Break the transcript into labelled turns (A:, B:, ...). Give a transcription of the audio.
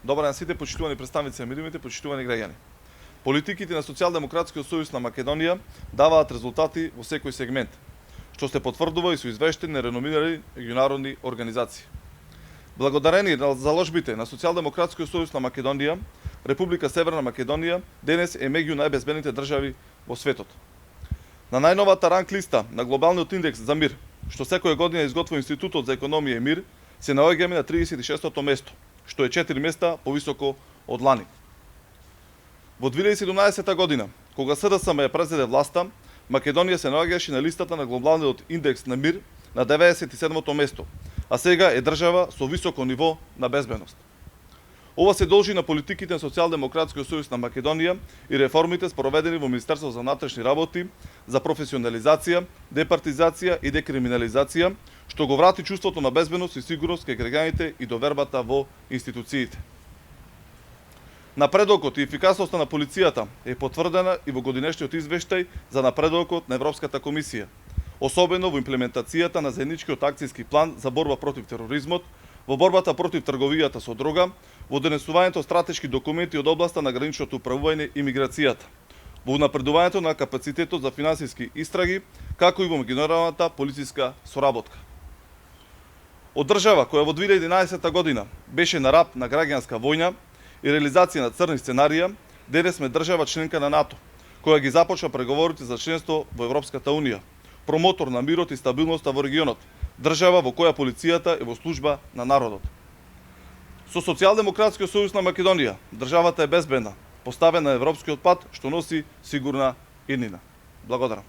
A: Добар ден сите почитувани представници на медиумите, почитувани граѓани. Политиките на Социјалдемократскиот сојуз на Македонија даваат резултати во секој сегмент, што се потврдува и со извештаи на реномирани меѓународни организации. Благодарение на заложбите на Социјалдемократскиот сојуз на Македонија, Република Северна Македонија денес е меѓу најбезбедните држави во светот. На најновата ранг листа на глобалниот индекс за мир, што секоја година изготвува Институтот за економија и мир, се наоѓаме на 36-то место, што е 4 места повисоко од лани. Во 2017 година, кога СДСМ ја презеде власта, Македонија се наоѓаше на листата на глобалниот индекс на мир на 97-то место, а сега е држава со високо ниво на безбедност. Ова се должи на политиките на Социјалдемократскиот сојуз на Македонија и реформите спроведени во Министерството за внатрешни работи за професионализација, департизација и декриминализација, што го врати чувството на безбедност и сигурност кај граѓаните и довербата во институциите. Напредокот и ефикасноста на полицијата е потврдена и во годинешниот извештај за напредокот на Европската комисија, особено во имплементацијата на заедничкиот акцијски план за борба против тероризмот, во борбата против трговијата со дрога, во донесувањето стратешки документи од областа на граничното управување и миграцијата, во напредувањето на капацитетот за финансиски истраги, како и во меѓународната полициска соработка. Од држава која во 2011 година беше на раб на граѓанска војна и реализација на црни сценарија, денес сме држава членка на НАТО, која ги започна преговорите за членство во Европската унија, промотор на мирот и стабилноста во регионот, држава во која полицијата е во служба на народот. Со Социјалдемократскиот сојуз на Македонија, државата е безбедна, поставена на европскиот пат што носи сигурна иднина. Благодарам.